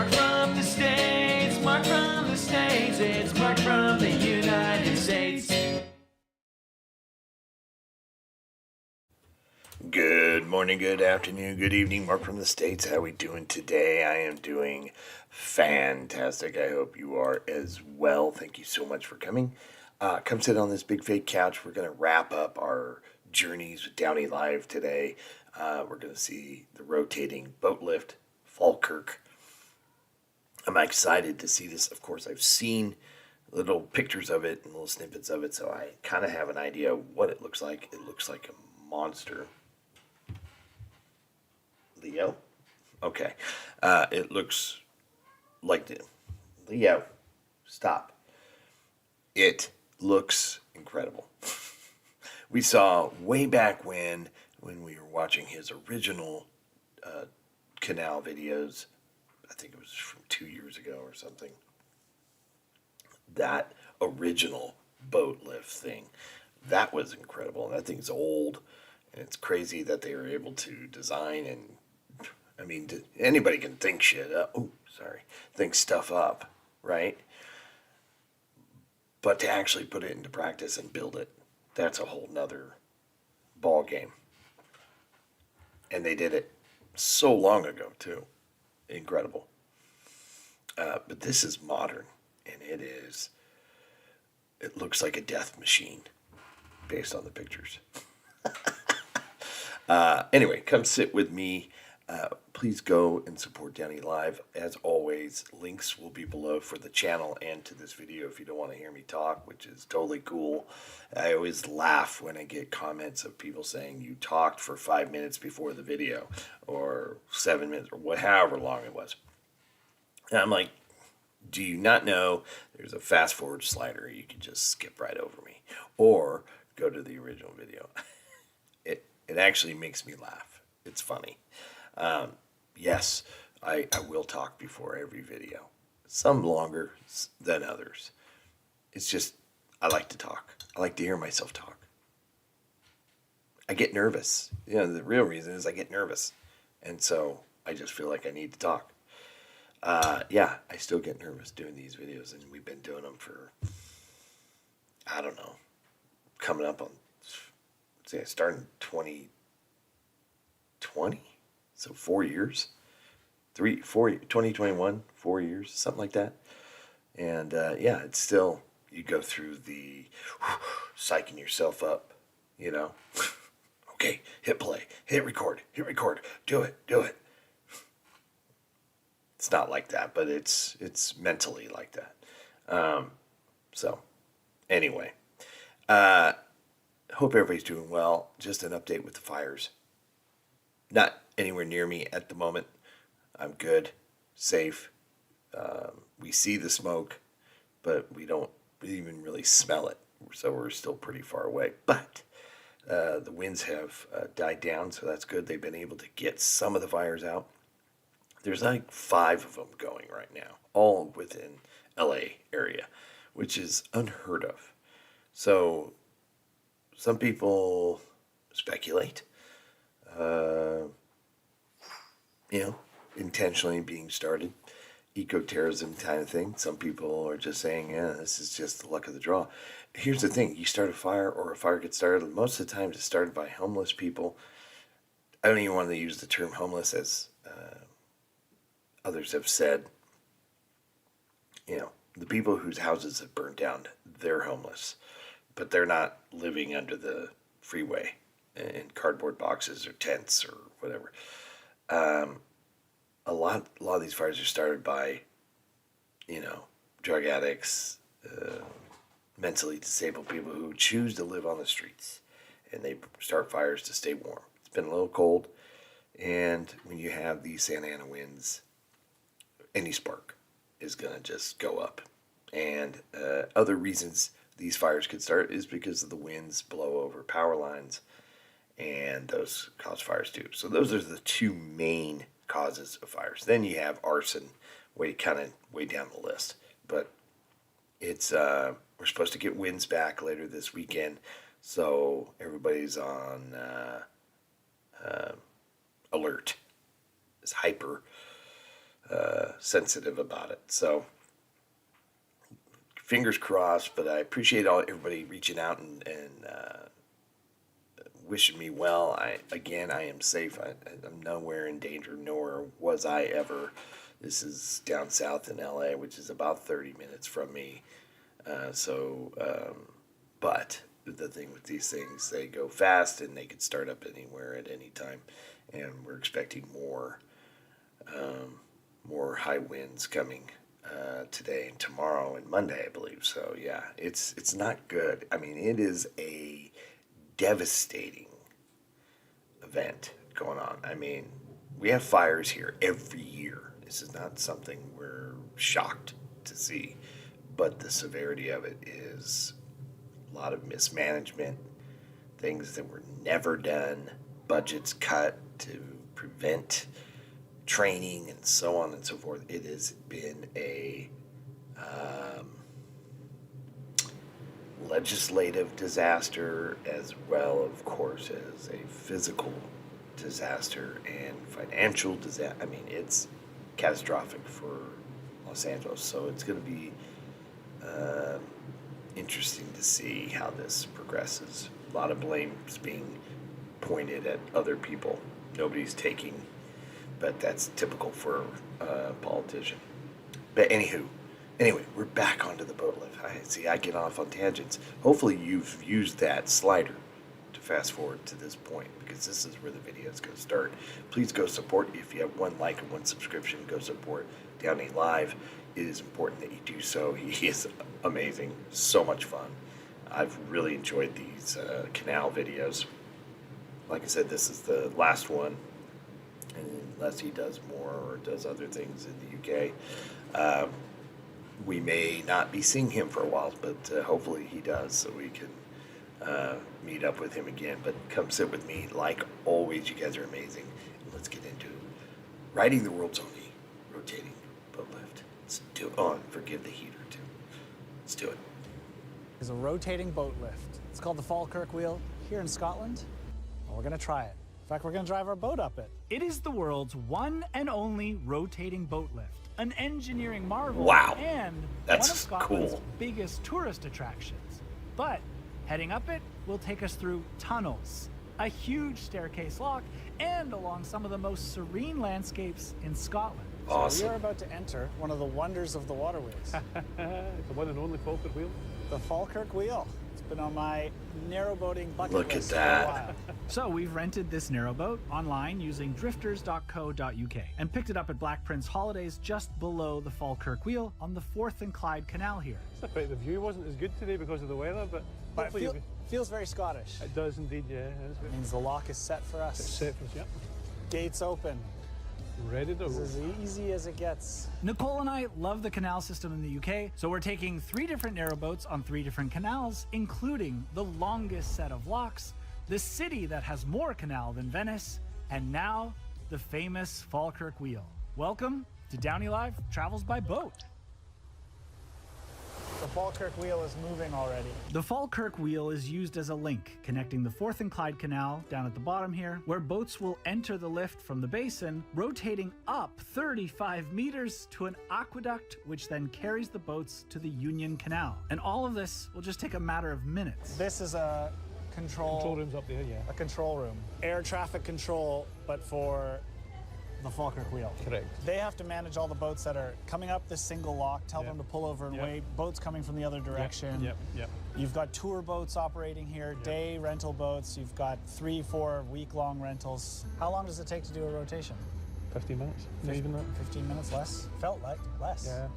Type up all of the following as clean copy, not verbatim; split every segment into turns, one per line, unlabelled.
Mark from the States, Mark from the States, it's Mark from the United States.
Good morning, good afternoon, good evening, Mark from the States. How we doing today? I am doing fantastic. I hope you are as well. Thank you so much for coming. Come sit on this big fake couch. We're going to wrap up our journeys with DownieLive today. We're going to see the rotating boat lift, Falkirk. I'm excited to see this. Of course, I've seen little pictures of it and little snippets of it, so I kind of have an idea of what it looks like. It looks like a monster. Leo? Okay. It looks like the Leo. Stop. It looks incredible. We saw way back when we were watching his original Canal videos. I think it was from 2 years ago or something. That original boat lift thing. That was incredible. That thing's old. And it's crazy that they were able to design and, I mean, anybody can think shit up. Think stuff up, right? But to actually put it into practice and build it, that's a whole nother ball game. And they did it so long ago, too. Incredible. But this is modern, and it looks like a death machine based on the pictures. Anyway, come sit with me. Please go and support DownieLive. As always, links will be below for the channel and to this video if you don't want to hear me talk, which is totally cool. I always laugh when I get comments of people saying you talked for 5 minutes before the video, or 7 minutes, or however long it was. And I'm like, do you not know there's a fast forward slider? You can just skip right over me, or go to the original video. It actually makes me laugh. It's funny. Yes, I will talk before every video. Some longer than others. It's just, I like to talk. I like to hear myself talk. I get nervous. You know, the real reason is I get nervous. And so I just feel like I need to talk. Yeah, I still get nervous doing these videos, and we've been doing them for, I don't know, coming up on, say, starting 2020, so 4 years, 2021, 4 years, something like that. And yeah, it's still, you go through the psyching yourself up, you know. Okay, hit play, hit record, do it. It's not like that, but it's mentally like that. So anyway, hope everybody's doing well. Just an update with the fires. Not anywhere near me at the moment. I'm good, safe. We see the smoke, but we don't even really smell it. So we're still pretty far away. But the winds have died down, so that's good. They've been able to get some of the fires out. There's like 5 of them going right now, all within LA area, which is unheard of. So some people speculate, intentionally being started, eco-terrorism kind of thing. Some people are just saying, yeah, this is just the luck of the draw. Here's the thing. You start a fire, or a fire gets started, most of the time it's started by homeless people. I don't even want to use the term homeless, as others have said. The people whose houses have burned down, they're homeless, but they're not living under the freeway in cardboard boxes or tents or whatever. A lot of these fires are started by, drug addicts, mentally disabled people who choose to live on the streets, and they start fires to stay warm. It's been a little cold, and when you have these Santa Ana winds, any spark is going to just go up. And other reasons these fires could start is because of the winds blow over power lines, and those cause fires too. So those are the 2 main causes of fires. Then you have arson, way down the list. But it's we're supposed to get winds back later this weekend, so everybody's on alert. It's hyper sensitive about it. So fingers crossed, but I appreciate everybody reaching out and wishing me well. I am safe. I'm nowhere in danger, nor was I ever. This is down south in LA, which is about 30 minutes from me. But the thing with these things, they go fast and they could start up anywhere at any time. And we're expecting more high winds coming today and tomorrow and Monday, I believe. So yeah, it's not good. I mean, it is a devastating event going on. I mean, we have fires here every year. This is not something we're shocked to see, but the severity of it is a lot of mismanagement, things that were never done, budgets cut to prevent training, and so on and so forth. It has been a legislative disaster, as well, of course, as a physical disaster and financial disaster. I mean, it's catastrophic for Los Angeles, so it's going to be interesting to see how this progresses. A lot of blame is being pointed at other people. Nobody's taking, but that's typical for a politician. But anyway, we're back onto the boat lift. I get off on tangents. Hopefully you've used that slider to fast forward to this point, because this is where the video is going to start. Please go support. If you have 1 like and 1 subscription, go support DownieLive. It is important that you do so. He is amazing. So much fun. I've really enjoyed these Canal videos. Like I said, this is the last one, unless he does more or does other things in the UK. We may not be seeing him for a while, but hopefully he does, so we can meet up with him again. But come sit with me. Like always, you guys are amazing. And let's get into riding the world's only rotating boat lift. Let's do it. Oh, and forgive the heater, too. Let's do it.
It's a rotating boat lift. It's called the Falkirk wheel here in Scotland. And we're going to try it. In fact, we're going to drive our boat up it.
It is the world's one and only rotating boat lift, an engineering marvel,
Wow.
and
That's
one of Scotland's
cool.
biggest tourist attractions. But heading up it will take us through tunnels, a huge staircase lock, and along some of the most serene landscapes in Scotland.
So
Awesome.
we are about to enter one of the wonders of the waterways,
The one and only Falkirk wheel.
the Falkirk wheel. It's been on my narrowboating bucket
Look at
list
that.
for a while.
So we've rented this narrowboat online using drifters.co.uk and picked it up at Black Prince Holidays just below the Falkirk wheel on the Forth and Clyde Canal here.
But the view wasn't as good today because of the weather, but
But
hopefully
feels very Scottish.
it does indeed, yeah.
It means the lock is set for us.
It's set for us, yep.
Gates open.
Ready to
It's
roll.
as easy as it gets.
Nicole and I love the canal system in the UK, so we're taking 3 different narrowboats on 3 different canals, including the longest set of locks, the city that has more canal than Venice, and now the famous Falkirk wheel. Welcome to DownieLive Travels by Boat.
The Falkirk wheel is moving already.
The Falkirk wheel is used as a link connecting the Forth and Clyde Canal down at the bottom here, where boats will enter the lift from the basin, rotating up 35 meters to an aqueduct, which then carries the boats to the Union Canal. And all of this will just take a matter of minutes.
This is a
Control room's up there, yeah.
a control room. Air traffic control, but for the Falkirk wheel.
Correct.
They have to manage all the boats that are coming up this single lock, tell them to pull over and
Yep.
wait, boats coming from the other direction.
Yep.
You've got tour boats operating here, day rental boats. You've got 3-4 week-long rentals. How long does it take to do a rotation?
15 minutes, not even that.
15 minutes less? Felt like less.
Yeah,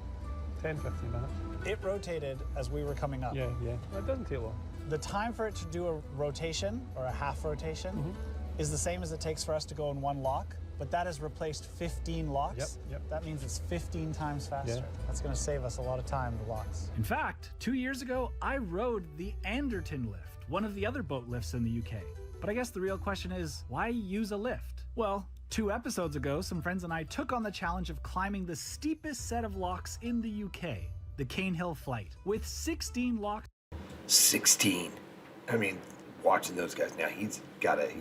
10, 15 minutes.
It rotated as we were coming up.
Yeah. It doesn't take long.
The time for it to do a rotation, or a half rotation, is the same as it takes for us to go in one lock, but that has replaced 15 locks.
Yep.
That means it's 15 times faster.
Yeah.
That's going to save us a lot of time, the locks.
In fact, 2 years ago, I rode the Anderton lift, one of the other boat lifts in the UK. But I guess the real question is, why use a lift? Well, 2 episodes ago, some friends and I took on the challenge of climbing the steepest set of locks in the UK, the Cane Hill Flight, with 16 locks.
16. I mean, watching those guys now, he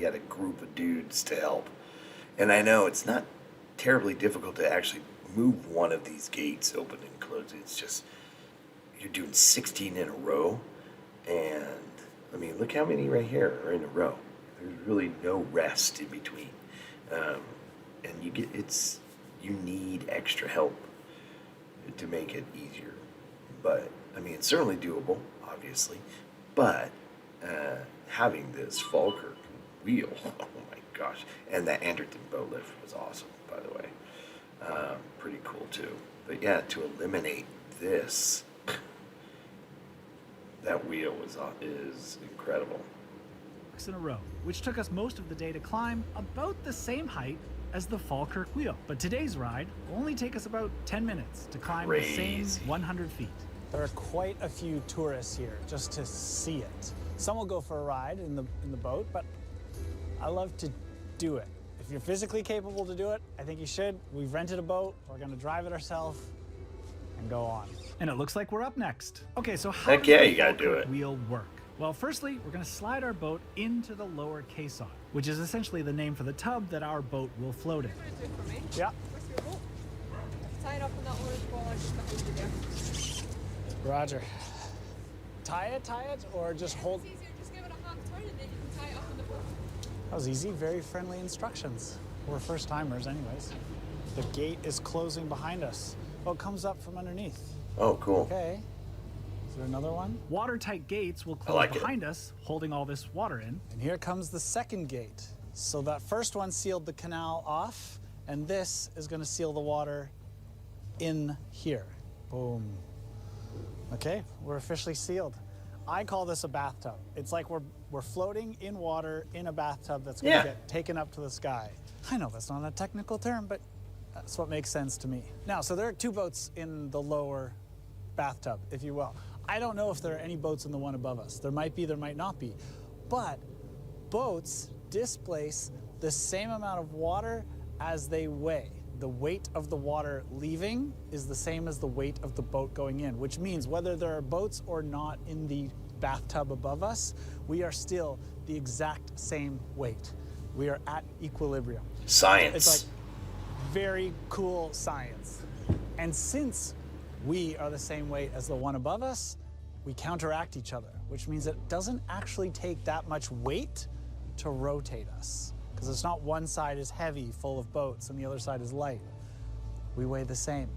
had a group of dudes to help. And I know it's not terribly difficult to actually move one of these gates open and close, it's just, you're doing 16 in a row. And I mean, look how many right here are in a row. There's really no rest in between. And you need extra help to make it easier. But I mean, it's certainly doable, obviously. But having this Falkirk wheel, oh my gosh, and that Anderton boat lift was awesome, by the way. Pretty cool too. But yeah, to eliminate this, that wheel is incredible.
In a row, which took us most of the day to climb about the same height as the Falkirk wheel. But today's ride will only take us about 10 minutes to climb the same 100 feet.
There are quite a few tourists here just to see it. Some will go for a ride in the boat, but I love to do it. If you're physically capable to do it, I think you should. We've rented a boat. We're going to drive it ourselves and go on.
And it looks like we're up next. Okay, so how
Heck
does
yeah,
the
you gotta do
Falkirk
it.
wheel work? Well, firstly, we're going to slide our boat into the lower caisson, which is essentially the name for the tub that our boat will float in.
Yeah.
Where's your boat? Tie it up in that orange ball I just behind you there.
Roger. Tie it, or just hold?
It's easier, just give it a half turn and then you can tie it up in the boat.
That was easy. Very friendly instructions. We're first timers anyways. The gate is closing behind us. Oh, it comes up from underneath.
Oh, cool.
Okay. Is there another one?
Watertight gates will close
like it.
behind us, holding all this water in.
And here comes the second gate. So that first one sealed the canal off, and this is going to seal the water in here. Boom. Okay, we're officially sealed. I call this a bathtub. It's like we're floating in water in a bathtub that's going to get taken up to the sky. I know that's not a technical term, but that's what makes sense to me. Now, so there are two boats in the lower bathtub, if you will. I don't know if there are any boats in the one above us. There might be, there might not be. But boats displace the same amount of water as they weigh. The weight of the water leaving is the same as the weight of the boat going in, which means whether there are boats or not in the bathtub above us, we are still the exact same weight. We are at equilibrium.
Science.
It's like very cool science. And since we are the same weight as the one above us, we counteract each other, which means it doesn't actually take that much weight to rotate us. Because it's not one side is heavy, full of boats, and the other side is light. We weigh the same.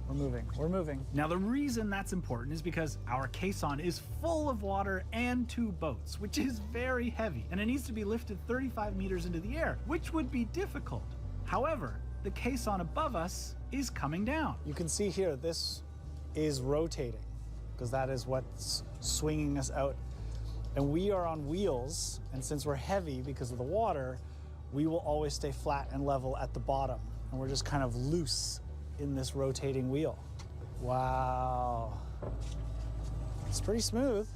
We're moving, we're moving.
Now, the reason that's important is because our caisson is full of water and two boats, which is very heavy, and it needs to be lifted 35 meters into the air, which would be difficult. However, the caisson above us is coming down.
You can see here, this is rotating, because that is what's swinging us out. And we are on wheels, and since we're heavy because of the water, we will always stay flat and level at the bottom. And we're just kind of loose in this rotating wheel. Wow. It's pretty smooth.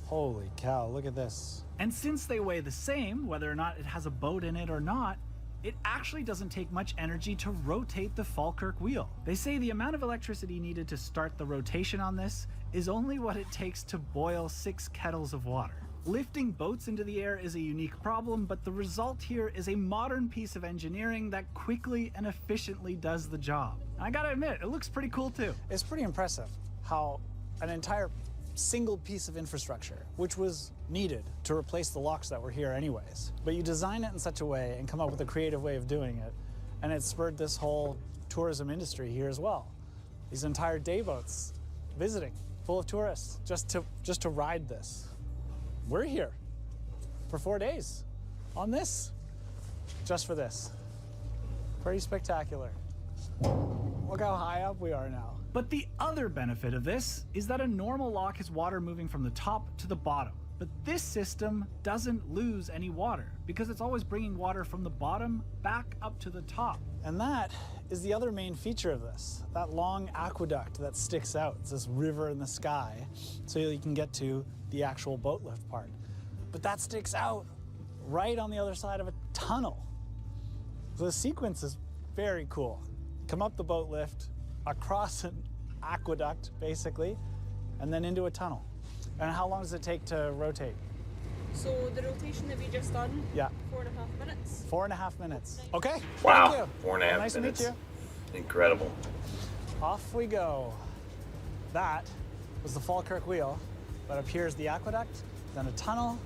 Holy cow, look at this.
And since they weigh the same, whether or not it has a boat in it or not, it actually doesn't take much energy to rotate the Falkirk wheel. They say the amount of electricity needed to start the rotation on this is only what it takes to boil 6 kettles of water. Lifting boats into the air is a unique problem, but the result here is a modern piece of engineering that quickly and efficiently does the job. I gotta admit, it looks pretty cool too.
It's pretty impressive how an entire single piece of infrastructure, which was needed to replace the locks that were here anyways, but you design it in such a way and come up with a creative way of doing it, and it spurred this whole tourism industry here as well. These entire day boats visiting, full of tourists, just to ride this. We're here for 4 days on this, just for this. Pretty spectacular. Look how high up we are now.
But the other benefit of this is that a normal lock has water moving from the top to the bottom. But this system doesn't lose any water because it's always bringing water from the bottom back up to the top.
And that is the other main feature of this, that long aqueduct that sticks out. It's this river in the sky, so you can get to the actual boat lift part. But that sticks out right on the other side of a tunnel. So the sequence is very cool. Come up the boat lift, across an aqueduct, basically, and then into a tunnel. And how long does it take to rotate?
So the rotation that we just done,
Yeah.
4.5 minutes.
4.5 minutes. Okay.
Wow,
Thank you.
4.5
nice
minutes.
to meet you.
Incredible.
Off we go. That was the Falkirk wheel, but up here is the aqueduct, then a tunnel,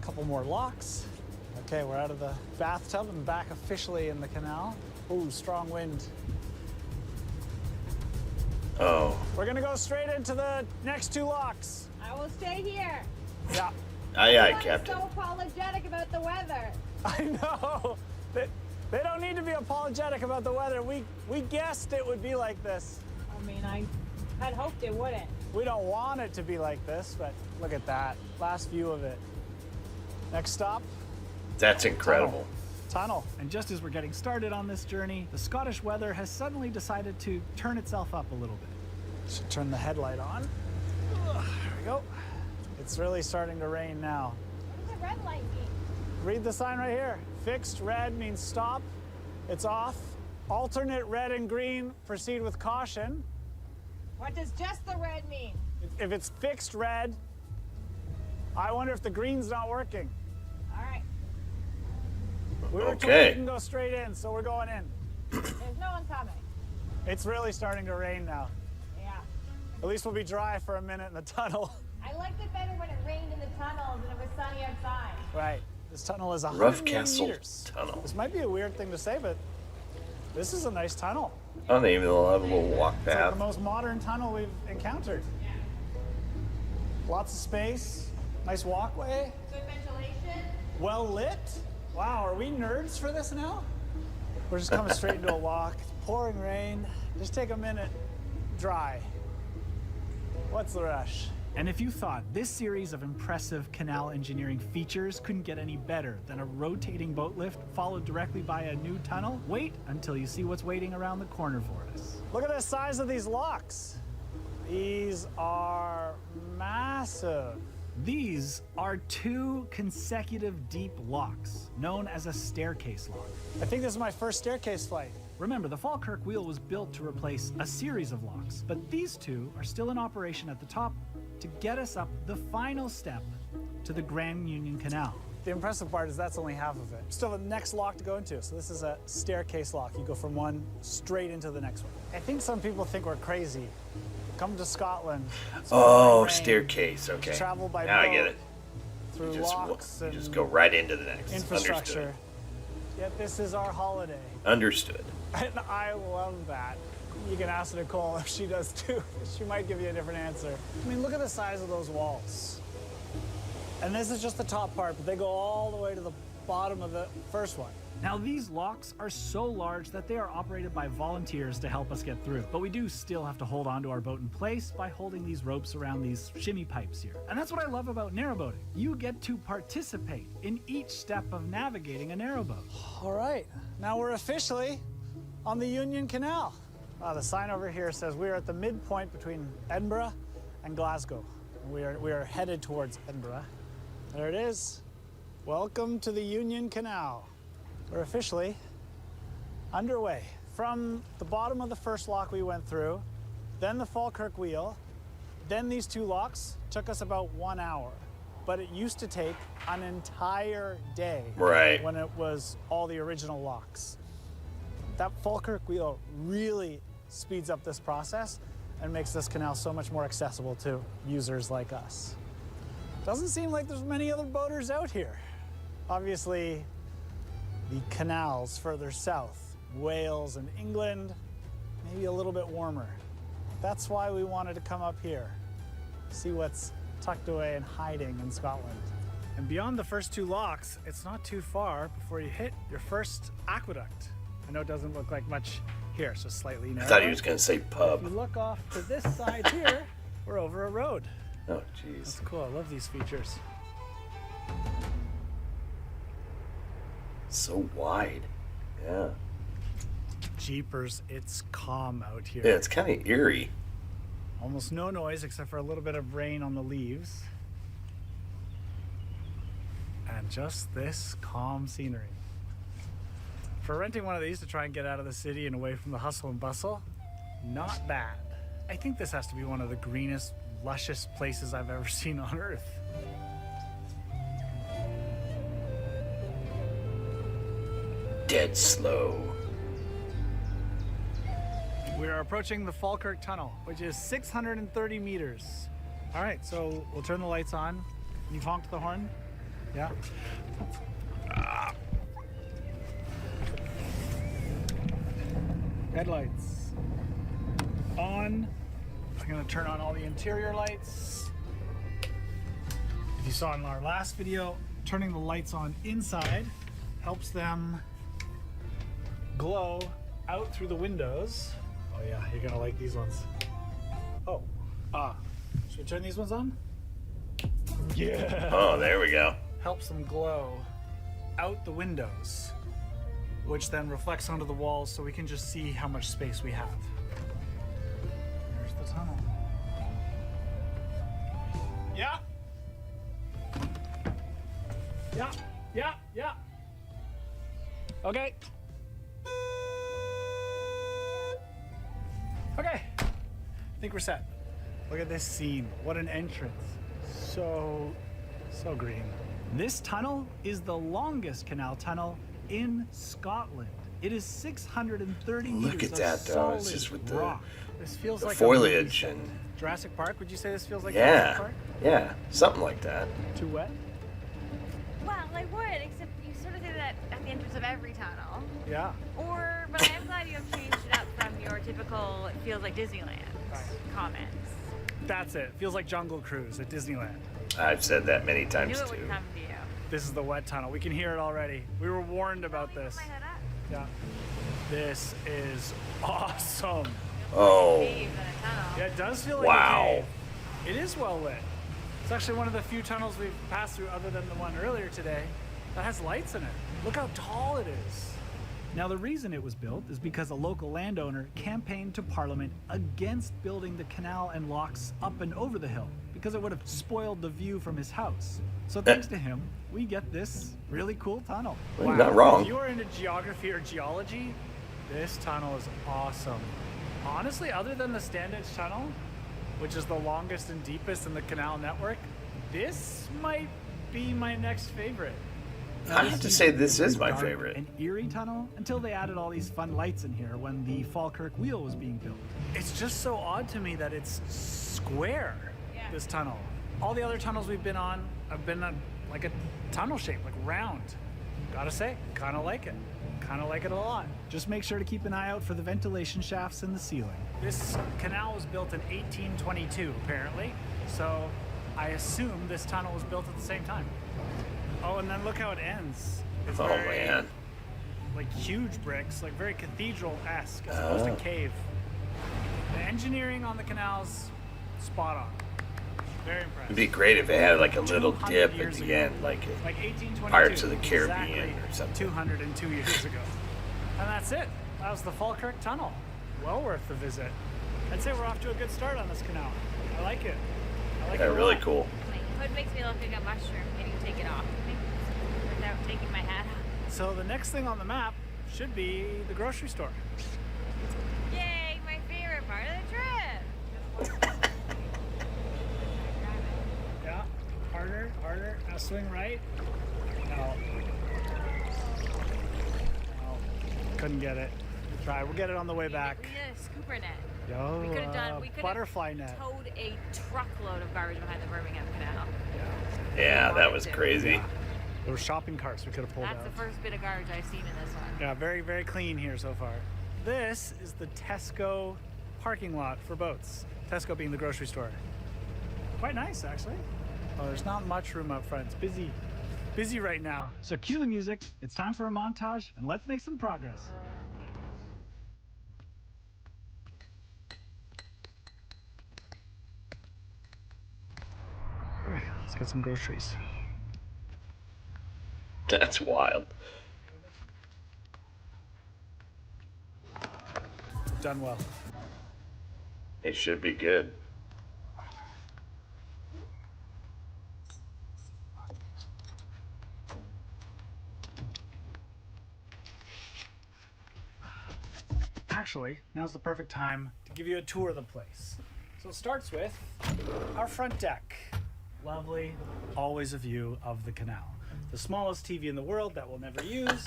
a couple more locks. Okay, we're out of the bathtub and back officially in the canal. Ooh, strong wind.
Oh.
We're gonna go straight into the next two locks.
I will stay here.
Yeah,
Aye, aye,
Everyone is
Captain.
so apologetic about the weather.
I know. They don't need to be apologetic about the weather. We guessed it would be like this.
I mean, I had hoped it wouldn't.
We don't want it to be like this, but look at that. Last view of it. Next stop,
That's incredible.
tunnel.
And just as we're getting started on this journey, the Scottish weather has suddenly decided to turn itself up a little bit.
Should turn the headlight on. Ugh, there we go. It's really starting to rain now.
What does the red light mean?
Read the sign right here. Fixed red means stop. It's off. Alternate red and green, proceed with caution.
What does just the red mean?
If it's fixed red, I wonder if the green's not working.
All right.
We were told
Okay.
we can go straight in, so we're going in.
There's no one coming.
It's really starting to rain now.
Yeah.
At least we'll be dry for a minute in the tunnel.
I liked it better when it rained in the tunnels and it was sunny outside.
Right. This tunnel is 100
Rough Castle
meters.
Tunnel.
This might be a weird thing to say, but this is a nice tunnel.
Oh, they even have a little walk
It's like
path.
the most modern tunnel we've encountered. Lots of space, nice walkway,
Good ventilation.
well lit. Wow, are we nerds for this now? We're just coming straight into a walk. It's pouring rain. Just take a minute, dry. What's the rush?
And if you thought this series of impressive canal engineering features couldn't get any better than a rotating boat lift followed directly by a new tunnel, wait until you see what's waiting around the corner for us.
Look at the size of these locks. These are massive.
These are 2 consecutive deep locks, known as a staircase lock.
I think this is my first staircase flight.
Remember, the Falkirk wheel was built to replace a series of locks, but these 2 are still in operation at the top to get us up the final step to the Grand Union Canal.
The impressive part is that's only half of it. Still the next lock to go into. So this is a staircase lock. You go from one straight into the next one. I think some people think we're crazy. Come to Scotland.
Oh,
rain,
staircase. Okay.
travel by
Now I
boat
get it.
through
You
locks and
just go right into the next.
infrastructure.
Understood.
Yet this is our holiday.
Understood.
And I love that. You can ask Nicole if she does too. She might give you a different answer. I mean, look at the size of those walls. And this is just the top part, but they go all the way to the bottom of the first one.
Now, these locks are so large that they are operated by volunteers to help us get through. But we do still have to hold onto our boat in place by holding these ropes around these shimmy pipes here. And that's what I love about narrowboating. You get to participate in each step of navigating a narrowboat.
All right, now we're officially on the Union Canal. The sign over here says we are at the midpoint between Edinburgh and Glasgow. We are headed towards Edinburgh. There it is. Welcome to the Union Canal. We're officially underway. From the bottom of the first lock we went through, then the Falkirk wheel, then these 2 locks took us about 1 hour. But it used to take an entire day
Right.
when it was all the original locks. That Falkirk wheel really speeds up this process and makes this canal so much more accessible to users like us. Doesn't seem like there's many other boaters out here. Obviously, the canals further south, Wales and England, maybe a little bit warmer. That's why we wanted to come up here, see what's tucked away and hiding in Scotland. And beyond the first 2 locks, it's not too far before you hit your first aqueduct. I know it doesn't look like much here, so slightly narrow.
I thought he was going to say
If you
pub.
look off to this side here, we're over a road.
Oh,
That's
jeez.
cool. I love these features.
So wide. Yeah.
Jeepers, it's calm out here.
Yeah, it's kind of eerie.
Almost no noise except for a little bit of rain on the leaves. And just this calm scenery. For renting one of these to try and get out of the city and away from the hustle and bustle, not bad. I think this has to be one of the greenest, luscious places I've ever seen on Earth.
Dead slow.
We are approaching the Falkirk Tunnel, which is 630 meters. All right, so we'll turn the lights on. You've honked the horn? Yeah. Headlights on. I'm gonna turn on all the interior lights. If you saw in our last video, turning the lights on inside helps them glow out through the windows. Oh yeah, you're gonna like these ones. Oh, should we turn these ones on? Yeah.
Oh, there we go.
Helps them glow out the windows, which then reflects onto the walls so we can just see how much space we have. There's the tunnel. Yeah. Yeah. Okay. Okay. I think we're set. Look at this scene. What an entrance. So green. This tunnel is the longest canal tunnel in Scotland. It is 630 meters.
Look at that,
of
though. It's
solid
just with the
rock. This feels like
foliage
a movie set.
and
Jurassic Park. Would you say this feels like Jurassic
yeah,
Park?
yeah, something like that.
Too wet?
Well, I would, except you sort of say that at the entrance of every tunnel.
Yeah.
But I am glad you have changed it up from your typical, it feels like Disneyland comments.
That's it. Feels like Jungle Cruise at Disneyland.
I've said that many
I knew
times
it would
too.
come to you.
This is the wet tunnel. We can hear it already. We were warned about
Let me
this.
put my head up.
Yeah. This is awesome.
Oh,
Cave in a tunnel.
Yeah, it does feel like
Wow.
a cave. It is well lit. It's actually one of the few tunnels we've passed through other than the one earlier today that has lights in it. Look how tall it is. Now the reason it was built is because a local landowner campaigned to Parliament against building the canal and locks up and over the hill because it would have spoiled the view from his house. So thanks to him, we get this really cool tunnel.
Well, you're not wrong.
If you're into geography or geology, this tunnel is awesome. Honestly, other than the Standedge Tunnel, which is the longest and deepest in the canal network, this might be my next favorite.
I have to say this is my
Dark
favorite.
and eerie tunnel until they added all these fun lights in here when the Falkirk wheel was being built. It's just so odd to me that it's square, this tunnel. All the other tunnels we've been on have been like a tunnel shape, like round. Gotta say, kind of like it. Kind of like it a lot. Just make sure to keep an eye out for the ventilation shafts in the ceiling. This canal was built in 1822, apparently. So I assume this tunnel was built at the same time. Oh, and then look how it ends. It's
Oh
very,
man.
like huge bricks, like very cathedral-esque as opposed to cave. The engineering on the canals, spot on. Very impressive.
It'd be great if it had like a little
200
dip at
years
the
ago.
end, like
Like 1822.
Pirates of the Caribbean
exactly
or something.
202 years ago. And that's it. That was the Falkirk Tunnel. Well worth the visit. I'd say we're off to a good start on this canal. I like it. I like it a
really
lot.
cool.
My hood makes me look like a mushroom. Can you take it off without taking my hat off?
So the next thing on the map should be the grocery store.
Yay, my favorite part of the trip.
Yeah, harder. Now swing right. No. Couldn't get it. We'll try. We'll get it on the way back.
We did a scooper net.
Yo,
We could have done. We could
butterfly net.
towed a truckload of garbage behind the Birmingham Canal.
Yeah, that was crazy.
Yeah. There were shopping carts we could have pulled
That's
out.
the first bit of garbage I've seen in this one.
Yeah, very, very clean here so far. This is the Tesco parking lot for boats. Tesco being the grocery store. Quite nice, actually. Oh, there's not much room up front. It's busy. Busy right now. So cue the music. It's time for a montage, and let's make some progress. Let's get some groceries.
That's wild.
Done well.
It should be good.
Actually, now's the perfect time to give you a tour of the place. So it starts with our front deck. Lovely, always a view of the canal. The smallest TV in the world that we'll never use.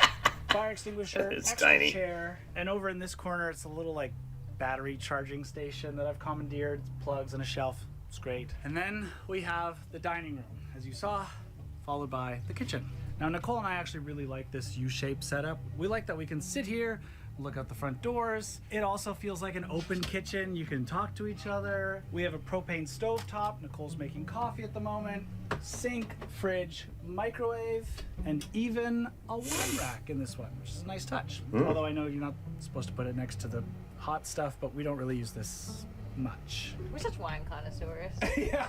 Fire extinguisher,
It's
extra
tiny.
chair, and over in this corner it's a little like battery charging station that I've commandeered, plugs and a shelf. It's great. And then we have the dining room, as you saw, followed by the kitchen. Now, Nicole and I actually really like this U-shaped setup. We like that we can sit here, look out the front doors. It also feels like an open kitchen. You can talk to each other. We have a propane stove top. Nicole's making coffee at the moment. Sink, fridge, microwave, and even a wine rack in this one, which is a nice touch. Although I know you're not supposed to put it next to the hot stuff, but we don't really use this much.
We're such wine connoisseurs.
Yeah,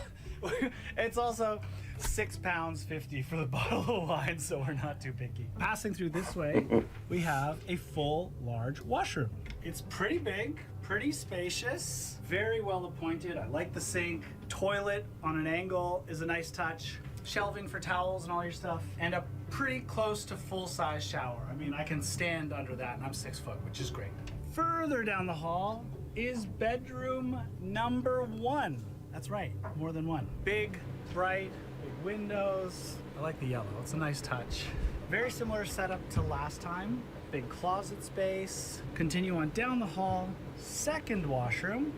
it's also £6.50 for the bottle of wine, so we're not too picky. Passing through this way, we have a full, large washroom. It's pretty big, pretty spacious, very well appointed. I like the sink. Toilet on an angle is a nice touch. Shelving for towels and all your stuff, and a pretty close to full-size shower. I mean, I can stand under that, and I'm 6 foot, which is great. Further down the hall is bedroom number 1. That's right, more than one. Big, bright, big windows. I like the yellow, it's a nice touch. Very similar setup to last time. Big closet space. Continue on down the hall. Second washroom,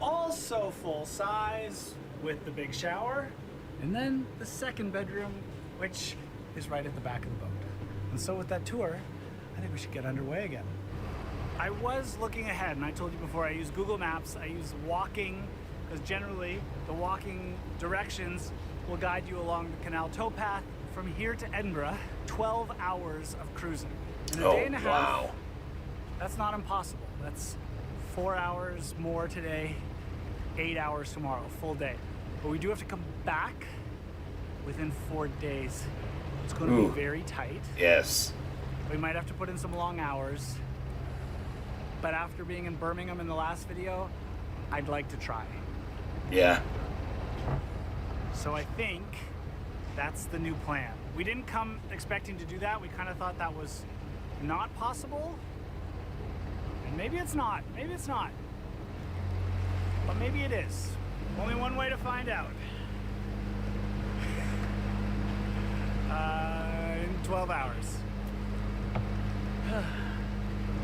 also full size with the big shower. And then the second bedroom, which is right at the back of the boat. And so with that tour, I think we should get underway again. I was looking ahead, and I told you before, I use Google Maps, I use walking, because generally the walking directions will guide you along the canal towpath from here to Edinburgh. 12 hours of cruising. In a day and a half, that's not impossible. That's 4 hours more today, 8 hours tomorrow, full day. But we do have to come back within 4 days. It's going to be very tight.
Yes.
We might have to put in some long hours. But after being in Birmingham in the last video, I'd like to try.
Yeah.
So I think that's the new plan. We didn't come expecting to do that. We kind of thought that was not possible. And maybe it's not. Maybe it's not. But maybe it is. Only one way to find out. In 12 hours.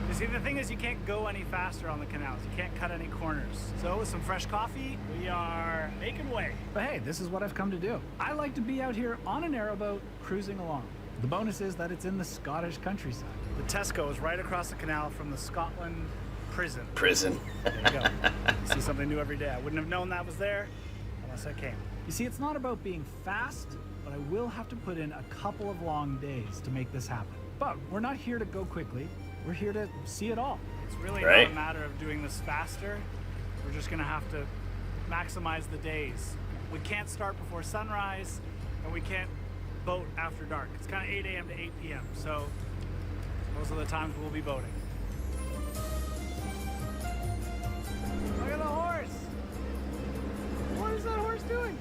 You see, the thing is, you can't go any faster on the canals. You can't cut any corners. So with some fresh coffee, we are making way. But hey, this is what I've come to do. I like to be out here on a narrowboat, cruising along. The bonus is that it's in the Scottish countryside. The Tesco is right across the canal from the Scotland prison. There you go. You see something new every day. I wouldn't have known that was there unless I came. You see, it's not about being fast, but I will have to put in a couple of long days to make this happen. But we're not here to go quickly. We're here to see it all. It's really not a matter of doing this faster. We're just gonna have to maximize the days. We can't start before sunrise, and we can't boat after dark. It's kind of 8 a.m. to 8 p.m. So those are the times we'll be boating. Look at the horse. What is that horse doing?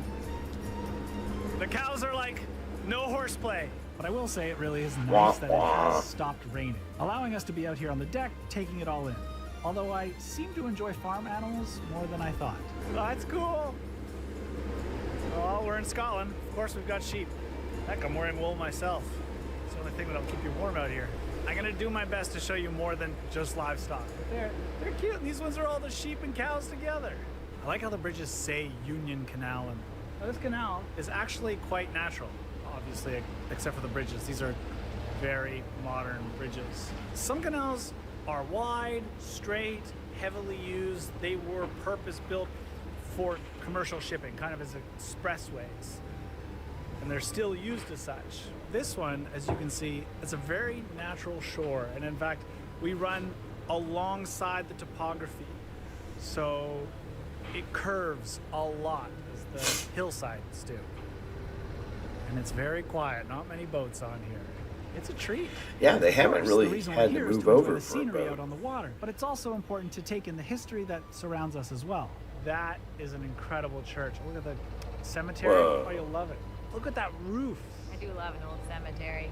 The cows are like, no horseplay. But I will say it really is nice that it has stopped raining, allowing us to be out here on the deck, taking it all in. Although I seem to enjoy farm animals more than I thought. That's cool. Well, we're in Scotland. Of course we've got sheep. Heck, I'm wearing wool myself. It's the only thing that'll keep you warm out here. I'm gonna do my best to show you more than just livestock. But they're cute. These ones are all the sheep and cows together. I like how the bridges say Union Canal, and this canal is actually quite natural. Obviously, except for the bridges. These are very modern bridges. Some canals are wide, straight, heavily used. They were purpose-built for commercial shipping, kind of as expressways. And they're still used as such. This one, as you can see, it's a very natural shore. And in fact, we run alongside the topography. So it curves a lot, as the hillsides do. And it's very quiet, not many boats on here. It's a treat.
Yeah, they haven't really had to move over
the
for a
scenery
boat.
out on the water, but it's also important to take in the history that surrounds us as well. That is an incredible church. Look at the cemetery.
Whoa.
Oh, you'll love it. Look at that roof.
I do love an old cemetery.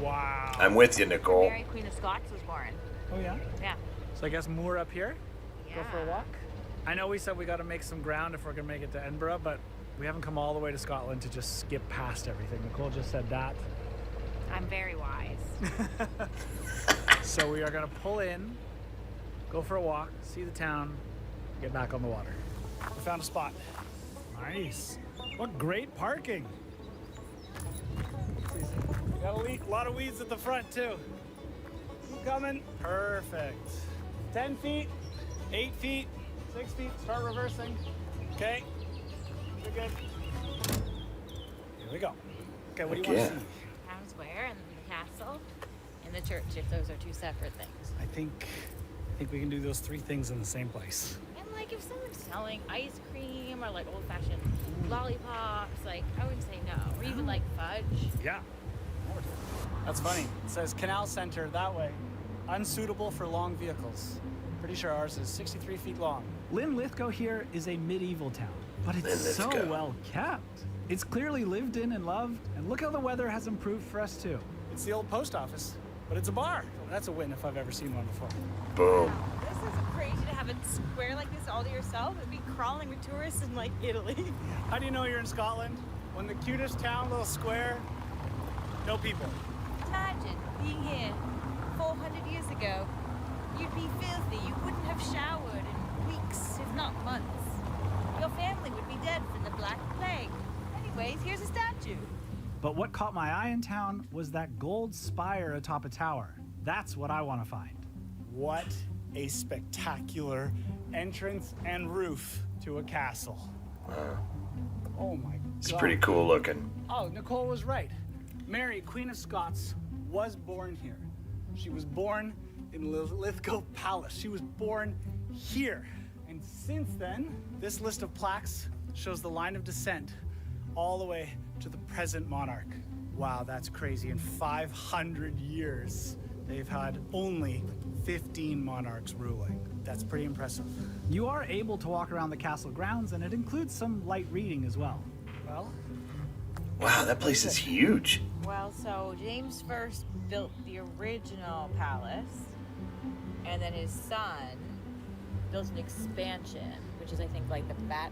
Wow.
I'm with you, Nicole.
Mary Queen of Scots was born.
Oh yeah.
Yeah.
So I guess moor up here.
Yeah.
Go for a walk. I know we said we got to make some ground if we're gonna make it to Edinburgh, but we haven't come all the way to Scotland to just skip past everything. Nicole just said that.
I'm very wise.
So we are gonna pull in
go for a walk, see the town, get back on the water. We found a spot. Nice. What great parking. Got a lot of weeds at the front too. Coming. Perfect. 10 feet, 8 feet, 6 feet. Start reversing. Okay. You're good. Here we go. Okay, what do you want to see?
Town Square and the castle and the church, if those are two separate things.
I think we can do those three things in the same place.
And like if someone's selling ice cream or like old-fashioned lollipops, like I would say no. Or even like fudge.
Yeah. That's funny. It says Canal Center that way. Unsuitable for long vehicles. Pretty sure ours is 63 feet long. Linlithgow here is a medieval town, but it's so well kept. It's clearly lived in and loved, and look how the weather has improved for us too. It's the old post office, but it's a bar. That's a win if I've ever seen one before.
Boom.
This is crazy to have a square like this all to yourself. It'd be crawling with tourists in like Italy.
How do you know you're in Scotland? When the cutest town, little square, no people.
Imagine being here 400 years ago. You'd be filthy. You wouldn't have showered in weeks, if not months. Your family would be dead from the Black Plague. Anyways, here's a statue.
But what caught my eye in town was that gold spire atop a tower. That's what I want to find. What a spectacular entrance and roof to a castle. Oh my God.
It's pretty cool looking.
Oh, Nicole was right. Mary, Queen of Scots, was born here. She was born in Linlithgow Palace. She was born here. And since then, this list of plaques shows the line of descent all the way to the present monarch. Wow, that's crazy. In 500 years, they've had only 15 monarchs ruling. That's pretty impressive. You are able to walk around the castle grounds, and it includes some light reading as well. Well,
Wow, that place is huge.
Well, so James first built the original palace, and then his son built an expansion, which is, I think, like the back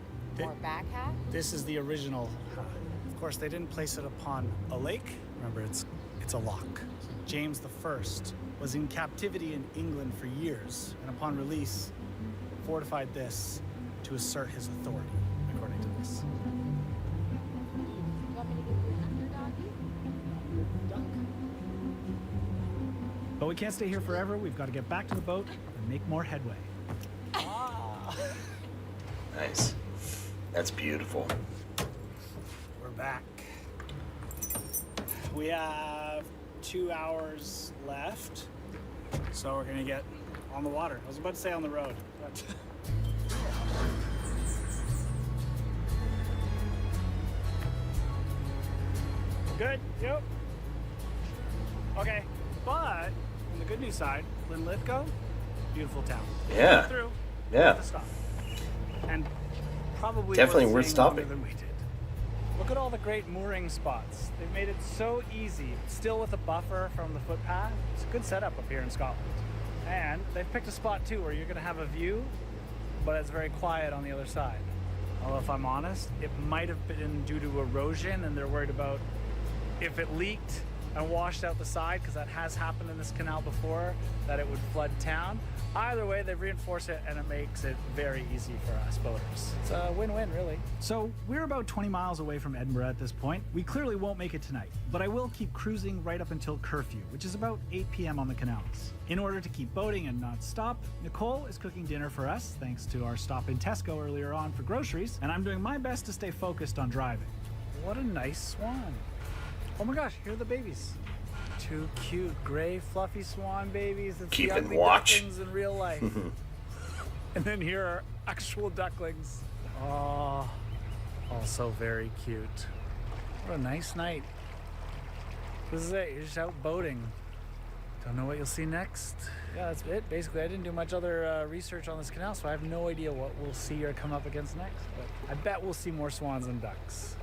half.
this is the original. Of course, they didn't place it upon a lake. Remember, it's a lock. James I was in captivity in England for years, and upon release, fortified this to assert his authority, according to this.
You want me to give you an underdoggy?
But we can't stay here forever. We've got to get back to the boat and make more headway.
Nice. That's beautiful.
We're back. We have 2 hours left, so we're gonna get on the water. I was about to say on the road, but good. Yep. Okay, but on the good news side, Linlithgow, beautiful town.
Yeah.
Through.
Yeah.
To stop. And probably
Definitely worth
staying longer
stopping.
than we did. Look at all the great mooring spots. They've made it so easy, still with a buffer from the footpath. It's a good setup up here in Scotland. And they've picked a spot too where you're gonna have a view, but it's very quiet on the other side. Although if I'm honest, it might have been due to erosion, and they're worried about if it leaked and washed out the side, because that has happened in this canal before, that it would flood town. Either way, they've reinforced it, and it makes it very easy for us boaters. It's a win-win, really. So we're about 20 miles away from Edinburgh at this point. We clearly won't make it tonight, but I will keep cruising right up until curfew, which is about 8 p.m. on the canals. In order to keep boating and not stop, Nicole is cooking dinner for us, thanks to our stop in Tesco earlier on for groceries, and I'm doing my best to stay focused on driving. What a nice swan. Oh my gosh, here are the babies. Two cute gray fluffy swan babies. It's
Keeping
the ugly
watch.
ducklings in real life. And then here are actual ducklings. Oh, also very cute. What a nice night. This is it, you're just out boating. Don't know what you'll see next. Yeah, that's it. Basically, I didn't do much other research on this canal, so I have no idea what we'll see or come up against next. But I bet we'll see more swans and ducks.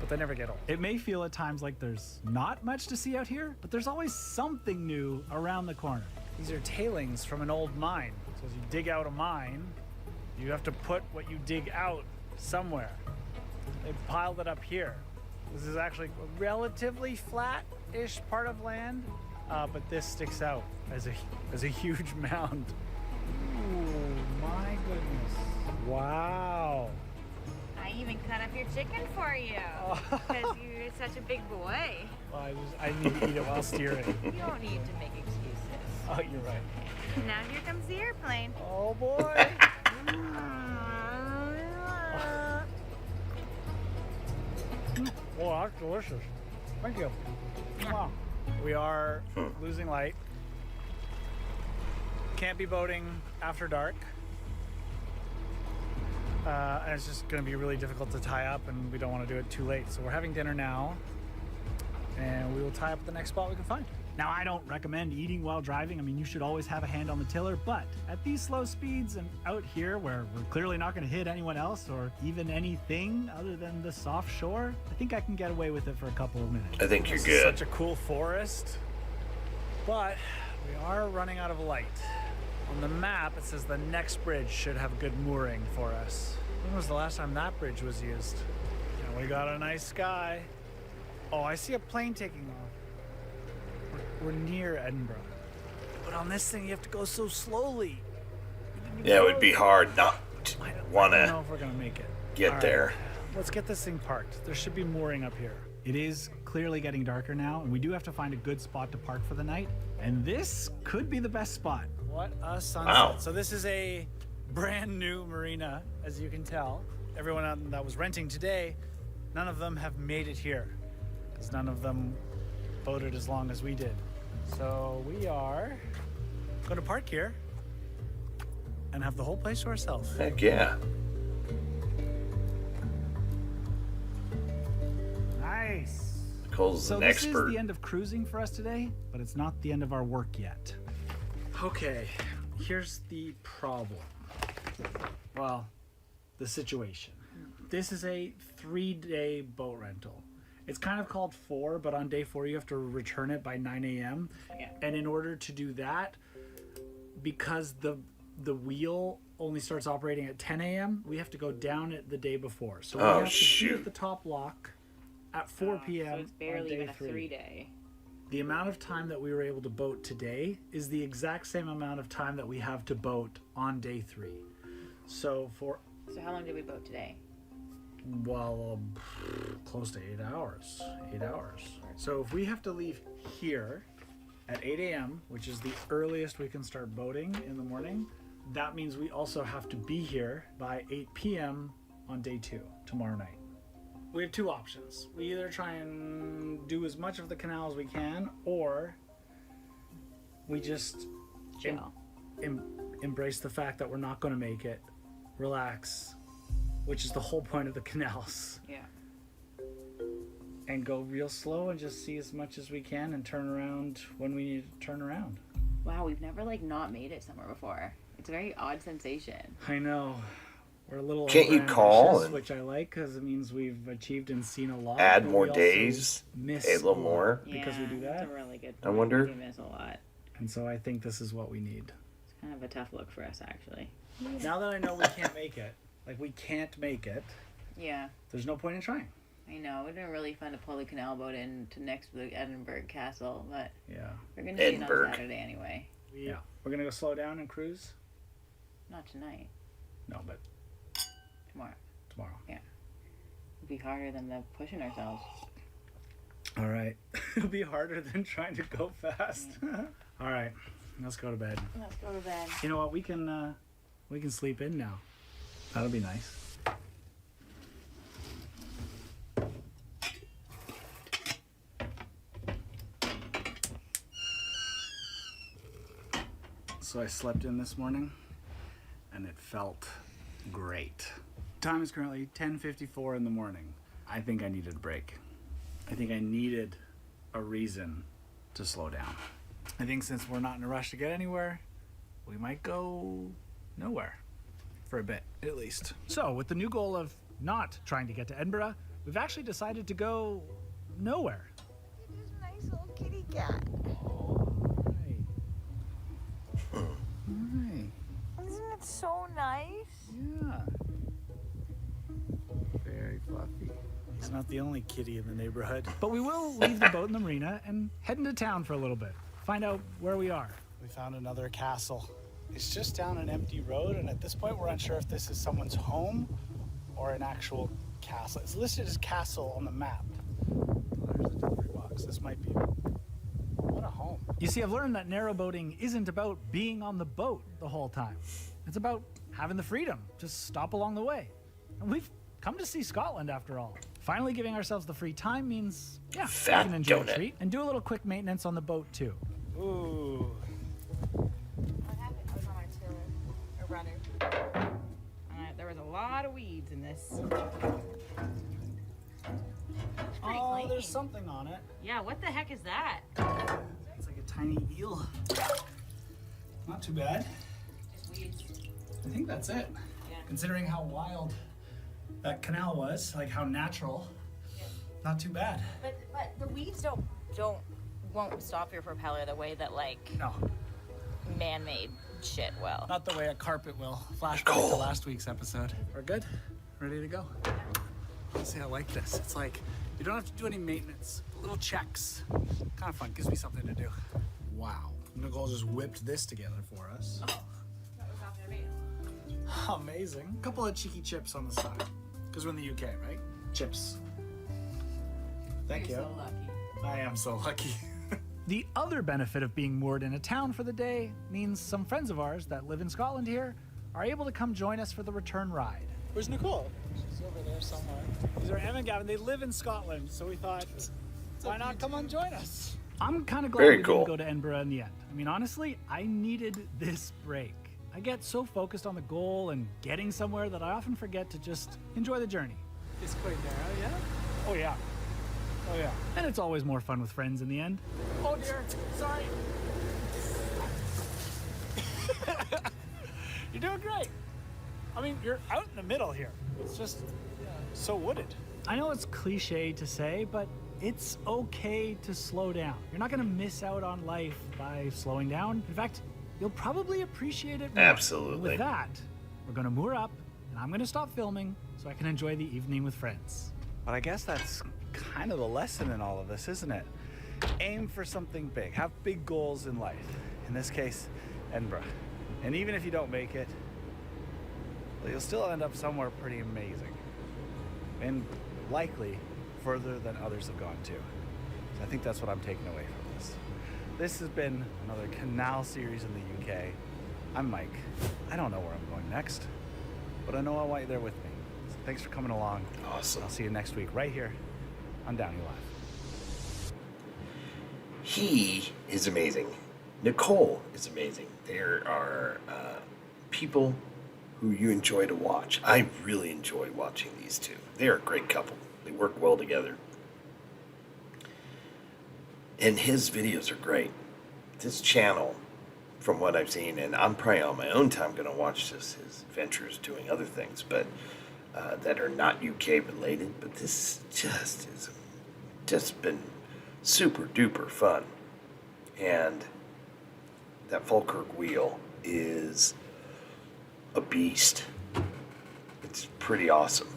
But they never get old. It may feel at times like there's not much to see out here, but there's always something new around the corner. These are tailings from an old mine. So as you dig out a mine, you have to put what you dig out somewhere. They've piled it up here. This is actually a relatively flat-ish part of land, but this sticks out as a huge mound.
goodness. Wow.
I even cut up your chicken for you. Because you're such a big boy.
Well, I need to eat it while steering.
You don't need to make excuses.
Oh, you're right.
Now here comes the airplane.
Oh boy. Oh, that's delicious. Thank you. Wow. We are losing light. Can't be boating after dark. And it's just going to be really difficult to tie up, and we don't want to do it too late. So we're having dinner now, and we will tie up at the next spot we can find.
Now, I don't recommend eating while driving. I mean, you should always have a hand on the tiller, but at these slow speeds and out here where we're clearly not going to hit anyone else or even anything other than the soft shore, I think I can get away with it for a couple of minutes.
I think you're
This
good.
is such a cool forest, but we are running out of light. On the map, it says the next bridge should have a good mooring for us. When was the last time that bridge was used? And we got a nice sky. Oh, I see a plane taking off. We're near Edinburgh. But on this thing, you have to go so slowly.
Yeah, it would be hard not to
I don't
want
know
to
if we're gonna make it.
get
All right,
there.
let's get this thing parked. There should be mooring up here.
It is clearly getting darker now, and we do have to find a good spot to park for the night. And this could be the best spot.
What a sunset.
Wow.
So this is a brand new marina, as you can tell. Everyone that was renting today, none of them have made it here, because none of them boated as long as we did. So we are going to park here and have the whole place to ourselves.
Heck yeah.
Nice.
Nicole's
So
an
this
expert.
is the end of cruising for us today, but it's not the end of our work yet.
Okay, here's the problem. Well, the situation. This is a 3-day boat rental. It's kind of called 4, but on day 4 you have to return it by 9 a.m.
Yeah.
And in order to do that, because the wheel only starts operating at 10 a.m., we have to go down it the day before. So we
Oh,
have to be
shoot.
at the top lock at 4 p.m.
So it's
on
barely
day
even a
3.
3-day.
The amount of time that we were able to boat today is the exact same amount of time that we have to boat on day 3. So for,
So how long did we boat today?
well, close to 8 hours. 8 hours. So if we have to leave here at 8 a.m., which is the earliest we can start boating in the morning, that means we also have to be here by 8 p.m. on day 2, tomorrow night. We have 2 options. We either try and do as much of the canal as we can, or we just
Chill.
embrace the fact that we're not going to make it, relax, which is the whole point of the canals,
Yeah.
and go real slow and just see as much as we can and turn around when we need to turn around.
Wow, we've never not made it somewhere before. It's a very odd sensation.
I know. We're a little
Can't you call
overambitious,
and
which I like, because it means we've achieved and seen a lot.
add
but
more
we also
days,
miss
pay a little
lot
more?
because we do
That's
that.
a really good
I
point.
wonder-
We do miss a lot.
And so I think this is what we need.
It's kind of a tough look for us, actually.
Now that I know we can't make it, we can't make it,
Yeah.
there's no point in trying.
I know. It would have been really fun to pull the canal boat into next to the Edinburgh Castle, but
Yeah.
we're going to see it on
Edinburgh.
Saturday anyway.
Yeah. We're going to go slow down and cruise?
Not tonight.
No, but
Tomorrow.
tomorrow.
It'd be harder than the pushing ourselves.
All right. It'll be harder than trying to go fast. All right. Let's go to bed.
Let's go to bed.
You know what? We can sleep in now. That'll be nice. So I slept in this morning and it felt great. Time is currently 10:54 in the morning. I think I needed a break. I think I needed a reason to slow down. I think since we're not in a rush to get anywhere, we might go nowhere. For a bit, at least.
So, with the new goal of not trying to get to Edinburgh, we've actually decided to go nowhere.
It is a nice little kitty cat.
Right.
Isn't it so nice?
Yeah. Very fluffy. He's not the only kitty in the neighborhood.
But we will leave the boat in the marina and head into town for a little bit. Find out where we are.
We found another castle is just down an empty road, and at this point we're unsure if this is someone's home or an actual castle. It's listed as castle on the map. There's the delivery box. This might be... What a home.
You see, I've learned that narrowboating isn't about being on the boat the whole time. It's about having the freedom. Just stop along the way. And we've come to see Scotland after all. Finally giving ourselves the free time means, yeah,
Fat
we can enjoy a
donut.
treat and do a little quick maintenance on the boat too.
Ooh.
What happened? I was on a runner. There was a lot of weeds in this. It's pretty
Oh,
clean.
there's something on it.
Yeah, what the heck is that?
It's like a tiny eel. Not too bad.
Just weeds.
I think that's it.
Yeah.
Considering how wild that canal was, like how natural, not too bad.
But the weeds won't stop your propeller the way that like
No,
man-made shit will.
not the way a carpet will. Flashback to last week's episode. We're good? Ready to go? See, I like this. It's like, you don't have to do any maintenance. Little checks. Kind of fun, gives me something to do. Wow, Nicole just whipped this together for us.
That was after me.
Amazing. A couple of cheeky chips on the side. Because we're in the UK, right? Chips. Thank you.
You're so lucky.
I am so lucky.
The other benefit of being moored in a town for the day means some friends of ours that live in Scotland here are able to come join us for the return ride.
Where's Nicole? She's over there somewhere. These are Em and Gavin. They live in Scotland, so we thought, why not come and join us?
I'm kind of glad
Very
we
cool.
didn't go to Edinburgh in the end. I mean, honestly, I needed this break. I get so focused on the goal and getting somewhere that I often forget to just enjoy the journey.
It's quite narrow, yeah? Oh, yeah. Oh, yeah.
And it's always more fun with friends in the end.
Oh, dear. Sorry. You're doing great. I mean, you're out in the middle here. It's just so wooded.
I know it's cliche to say, but it's okay to slow down. You're not going to miss out on life by slowing down. In fact, you'll probably appreciate it more.
Absolutely.
And with that, we're going to moor up, and I'm going to stop filming so I can enjoy the evening with friends.
But I guess that's kind of the lesson in all of this, isn't it? Aim for something big. Have big goals in life. In this case, Edinburgh. And even if you don't make it, well, you'll still end up somewhere pretty amazing. And likely further than others have gone to. So I think that's what I'm taking away from this. This has been another Canal series in the UK. I'm Mike. I don't know where I'm going next, but I know I want you there with me. So thanks for coming along.
Awesome.
I'll see you next week right here on DownieLive.
He is amazing. Nicole is amazing. There are people who you enjoy to watch. I really enjoy watching these two. They are a great couple. They work well together. And his videos are great. This channel, from what I've seen, and I'm probably on my own time going to watch his ventures doing other things, but that are not UK related. But this just been super duper fun. And that Falkirk wheel is a beast. It's pretty awesome.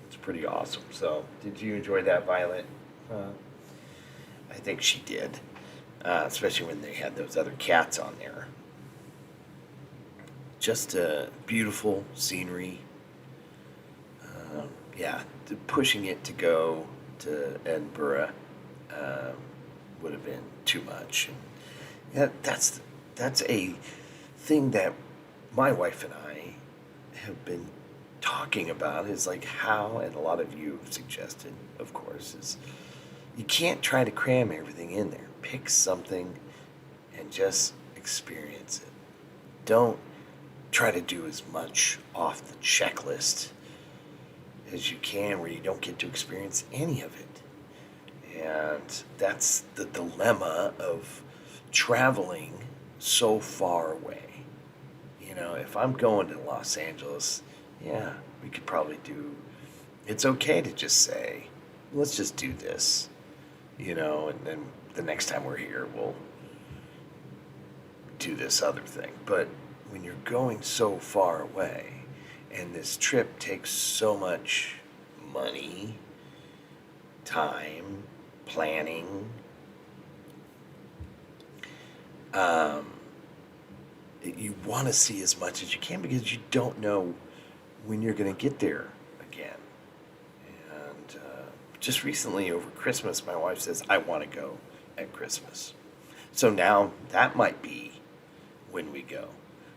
It's pretty awesome. So, did you enjoy that, Violet? I think she did. Especially when they had those other cats on there. Just beautiful scenery. Pushing it to go to Edinburgh would have been too much. And that's a thing that my wife and I have been talking about, is like how, and a lot of you have suggested, of course, is you can't try to cram everything in there. Pick something and just experience it. Don't try to do as much off the checklist as you can where you don't get to experience any of it. And that's the dilemma of traveling so far away. You know, if I'm going to Los Angeles, yeah, we could probably do, it's okay to just say, let's just do this, you know, and then the next time we're here, we'll do this other thing. But when you're going so far away, and this trip takes so much money, time, planning, you want to see as much as you can because you don't know when you're going to get there again. And just recently over Christmas, my wife says, I want to go at Christmas. So now that might be when we go,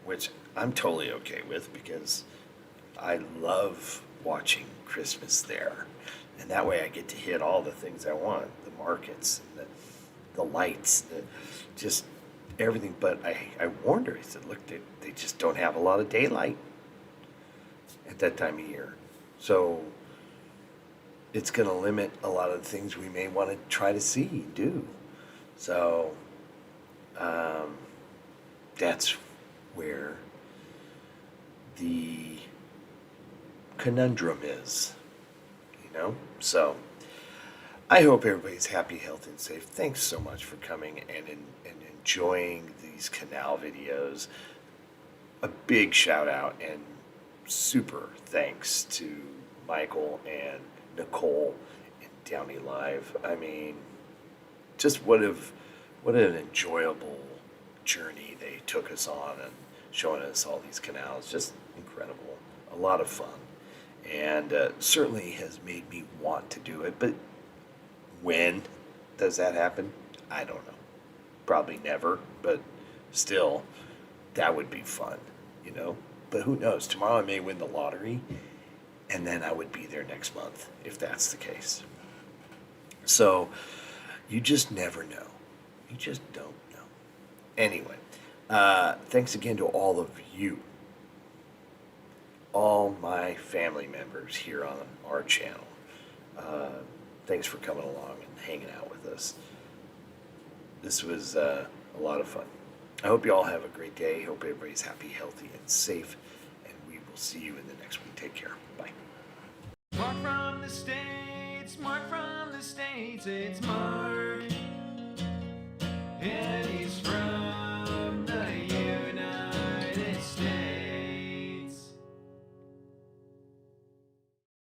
which I'm totally okay with because I love watching Christmas there. And that way I get to hit all the things I want, the markets, and the lights, just everything. But I warned her, I said, look, they just don't have a lot of daylight at that time of year. So it's going to limit a lot of the things we may want to try to see and do. So that's where the conundrum is, you know? So I hope everybody's happy, healthy, and safe. Thanks so much for coming and enjoying these canal videos. A big shout out and super thanks to Michael and Nicole and DownieLive. I mean, just what an enjoyable journey they took us on and showing us all these canals. Just incredible. A lot of fun. And certainly has made me want to do it. But when does that happen? I don't know. Probably never. But still, that would be fun, you know? But who knows? Tomorrow I may win the lottery. And then I would be there next month, if that's the case. So, you just never know. You just don't know. Anyway, thanks again to all of you. All my family members here on our channel. Thanks for coming along and hanging out with us. This was a lot of fun. I hope you all have a great day. Hope everybody's happy, healthy, and safe. And we will see you in the next week. Take care. Bye.
Mark from the States, Mark from the States, it's Mark. And he's from